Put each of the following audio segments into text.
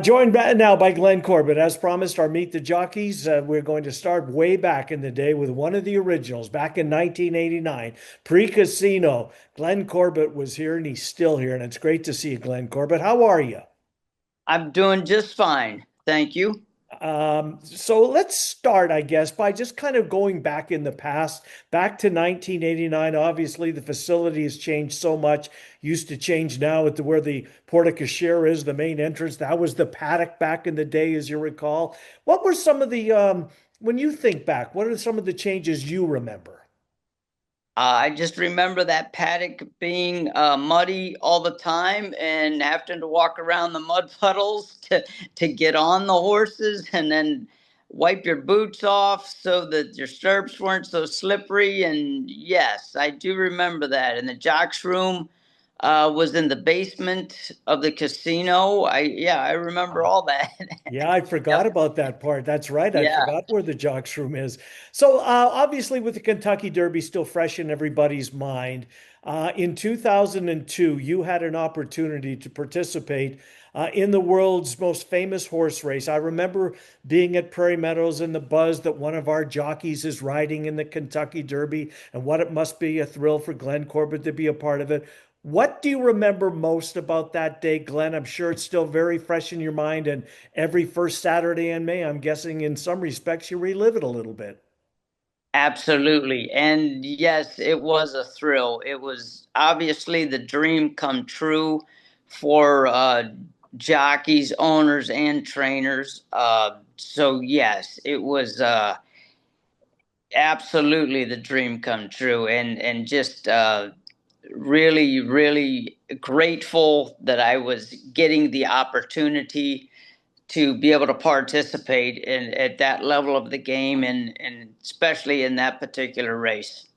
Joined now by Glenn Corbett. As promised, our Meet the Jockeys. We're going to start way back in the day with one of the originals back in 1989, pre-casino. Glenn Corbett was here and he's still here. And it's great to see you, Glenn Corbett. How are you? I'm doing just fine. Thank you. So let's start, I guess, by just kind of going back in the past, back to 1989. Obviously, the facility has changed so much. Used to change now at where the porte cochere is, the main entrance. That was the paddock back in the day, as you recall. What were some of when you think back, what are some of the changes you remember? I just remember that paddock being muddy all the time and having to walk around the mud puddles to get on the horses and then wipe your boots off so that your stirrups weren't so slippery. And yes, I do remember that. And the jocks room was in the basement of the casino. I remember all that. Yeah, I forgot Yep. about that part. That's right. I Yeah. forgot where the jocks room is. So, obviously, with the Kentucky Derby still fresh in everybody's mind, in 2002, you had an opportunity to participate in the world's most famous horse race. I remember being at Prairie Meadows and the buzz that one of our jockeys is riding in the Kentucky Derby and what it must be a thrill for Glenn Corbett to be a part of it. What do you remember most about that day, Glenn? I'm sure it's still very fresh in your mind. And every first Saturday in May, I'm guessing in some respects you relive it a little bit. Absolutely. And yes, it was a thrill. It was obviously the dream come true for jockeys, owners, and trainers. So, yes, it was absolutely the dream come true. And just really, really grateful that I was getting the opportunity to be able to participate in at that level of the game and especially in that particular race.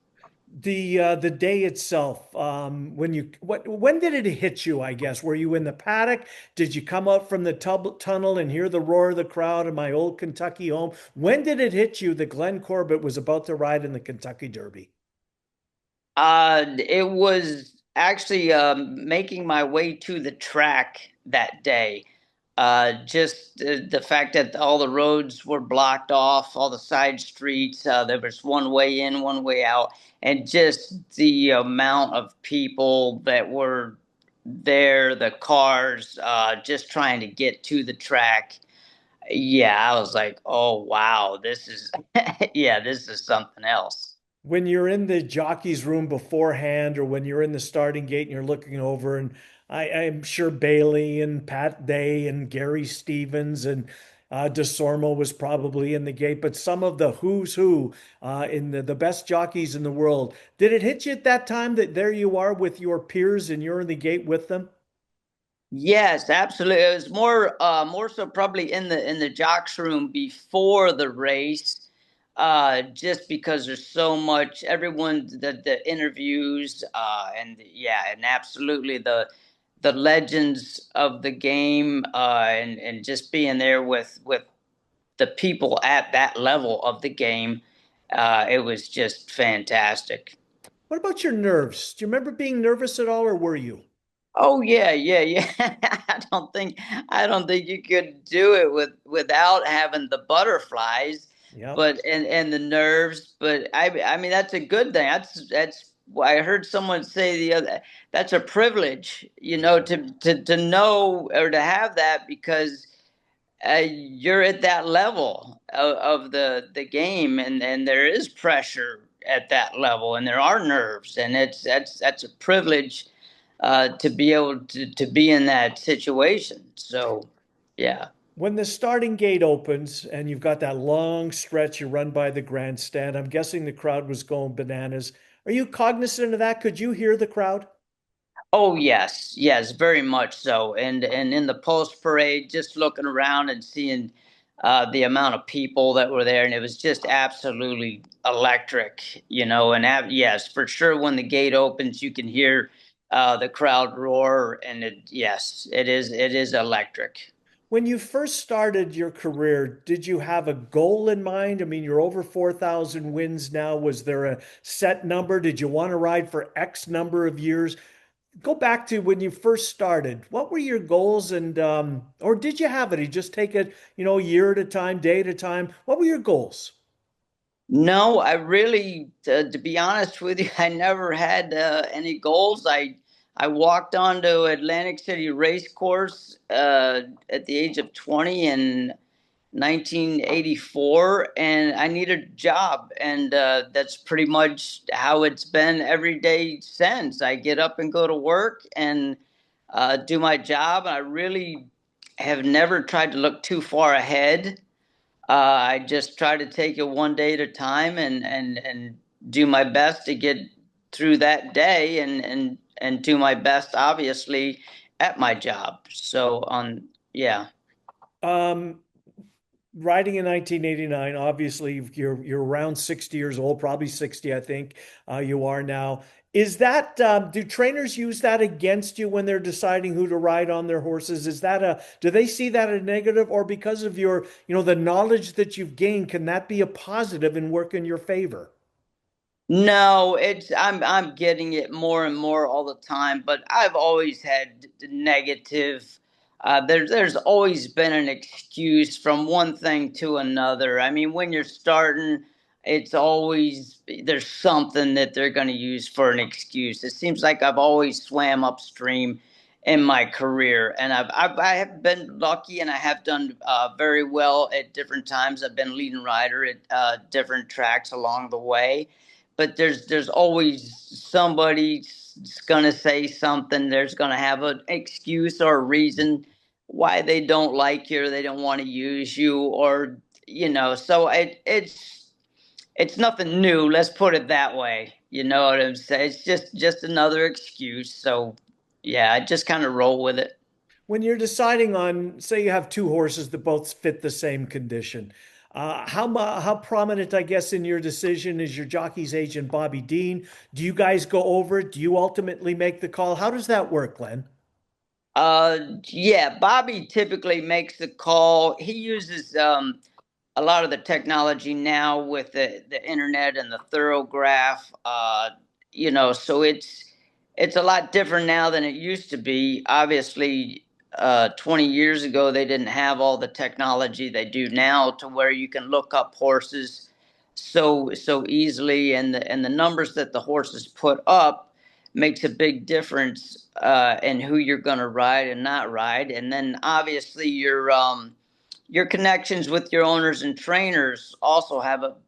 The day itself, when did it hit you, I guess? Were you in the paddock? Did you come out from the tunnel and hear the roar of the crowd in my old Kentucky home? When did it hit you that Glenn Corbett was about to ride in the Kentucky Derby? It was actually making my way to the track that day. Just the fact that all the roads were blocked off, all the side streets, there was one way in, one way out, and just the amount of people that were there, the cars, just trying to get to the track. Yeah, I was like, oh wow, this is yeah, this is something else. When you're in the jockey's room beforehand or when you're in the starting gate and you're looking over and I'm sure Bailey and Pat Day and Gary Stevens and DeSormo was probably in the gate, but some of the who's who in the best jockeys in the world. Did it hit you at that time that there you are with your peers and you're in the gate with them? Yes, absolutely. It was more so probably in the jocks room before the race, just because there's so much everyone the interviews, and yeah, and absolutely the legends of the game, and just being there with the people at that level of the game, it was just fantastic. What about your nerves? Do you remember being nervous at all or were you? Oh yeah. I don't think you could do it without having the butterflies, Yeah. but and the nerves. But I mean that's a good thing. That's I heard someone say the other. That's a privilege, you know, Yeah. to know or to have that because you're at that level of the game, and there is pressure at that level, and there are nerves, and that's a privilege to be able to be in that situation. So, yeah. When the starting gate opens and you've got that long stretch you run by the grandstand, I'm guessing the crowd was going bananas. Are you cognizant of that? Could you hear the crowd? Oh yes, very much so. And in the post parade, just looking around and seeing the amount of people that were there, and it was just absolutely electric, you know. And yes, for sure, when the gate opens, you can hear the crowd roar, and yes, it is electric. When you first started your career, did you have a goal in mind? I mean, you're over 4,000 wins now. Was there a set number? Did you want to ride for X number of years? go back to when you first started. What were your goals and or did you have it? You just take it, a year at a time, day at a time. What were your goals? No, I really, to be honest with you, I never had any goals. I walked onto Atlantic City Race Course at the age of 20 in 1984, and I needed a job, and that's pretty much how it's been every day since. I get up and go to work and do my job. I really have never tried to look too far ahead. I just try to take it one day at a time and do my best to get through that day and do my best, obviously, at my job. So on, yeah. Um, Riding in 1989, obviously you're around 60 years old, probably 60, I think you are now. Is that do trainers use that against you when they're deciding who to ride on their horses? Is that a do they see that a negative, or because of your, the knowledge that you've gained, can that be a positive and work in your favor? No, it's I'm getting it more and more all the time, but I've always had negative. There's always been an excuse from one thing to another. I mean, when you're starting, it's always there's something that they're going to use for an excuse. It seems like I've always swam upstream in my career, and I have been lucky, and I have done very well at different times. I've been leading rider at different tracks along the way, but there's always somebody going to say something. There's going to have an excuse or a reason why they don't like you or they don't want to use you, or so it's nothing new, let's put it that way. You know what I'm saying? It's just another excuse. So yeah, I just kind of roll with it. When you're deciding on, say you have two horses that both fit the same condition, how prominent, I guess, in your decision is your jockey's agent, Bobby Dean? Do you guys go over it? Do you ultimately make the call? How does that work, Glenn? Yeah, Bobby typically makes the call. He uses a lot of the technology now with the internet and the thorograph. So it's a lot different now than it used to be. Obviously, 20 years ago they didn't have all the technology they do now, to where you can look up horses so easily, and the numbers that the horses put up makes a big difference in who you're going to ride and not ride. And then obviously your connections with your owners and trainers also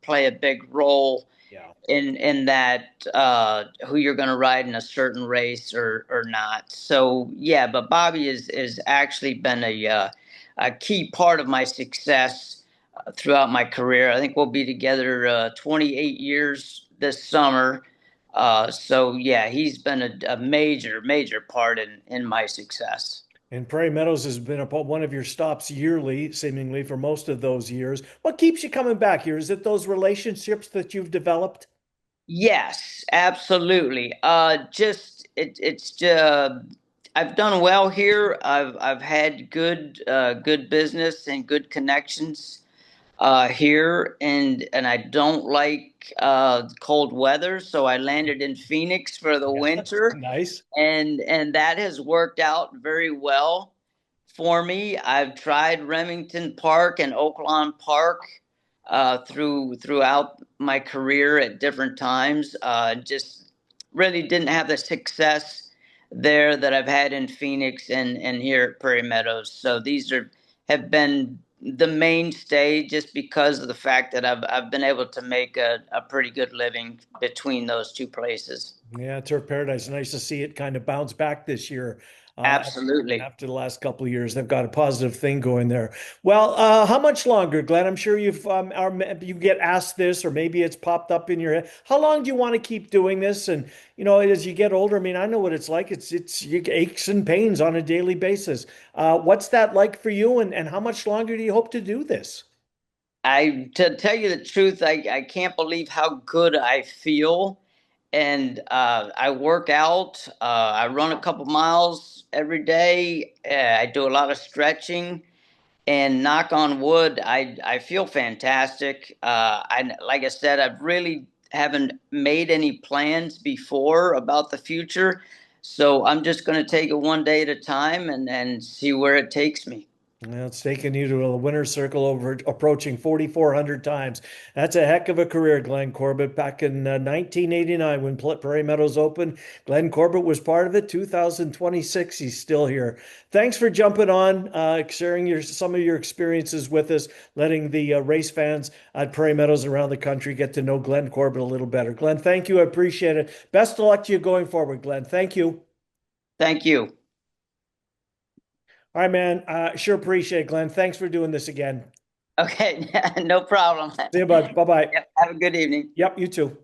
play a big role Yeah. in that, who you're going to ride in a certain race or not. So yeah, but Bobby is actually been a key part of my success throughout my career. I think we'll be together 28 years this summer. So yeah, he's been a major part in my success. And Prairie Meadows has been one of your stops yearly, seemingly for most of those years. What keeps you coming back here? Is it those relationships that you've developed? Yes, absolutely. It's I've done well here. I've had good business and good connections here, and I don't like cold weather, so I landed in Phoenix for the Yeah. winter, Nice. and that has worked out very well for me. I've tried Remington Park and Oaklawn Park throughout my career at different times. Just really didn't have the success there that I've had in Phoenix and here at Prairie Meadows. So these are have been the mainstay, just because of the fact that I've been able to make a pretty good living between those two places. Yeah, Turf Paradise. Nice to see it kind of bounce back this year. Absolutely. After the last couple of years, they've got a positive thing going there. Well, how much longer, Glenn? I'm sure you get asked this, or maybe it's popped up in your head. How long do you want to keep doing this? And as you get older, I mean, I know what it's like. It's you aches and pains on a daily basis. What's that like for you? And how much longer do you hope to do this? To tell you the truth, I can't believe how good I feel. And I work out. I run a couple miles every day. I do a lot of stretching, and knock on wood, I feel fantastic. I like I said, I've really haven't made any plans before about the future. So I'm just going to take it one day at a time and see where it takes me. Well, it's taken you to a winner's circle over approaching 4,400 times. That's a heck of a career, Glenn Corbett. Back in 1989, when Prairie Meadows opened, Glenn Corbett was part of it. 2026, he's still here. Thanks for jumping on, sharing some of your experiences with us, letting the race fans at Prairie Meadows around the country get to know Glenn Corbett a little better. Glenn, thank you. I appreciate it. Best of luck to you going forward, Glenn. Thank you. Thank you. All right, man. Sure appreciate it, Glenn. Thanks for doing this again. Okay, no problem. See you, bud. Bye bye. Yep, have a good evening. Yep, you too.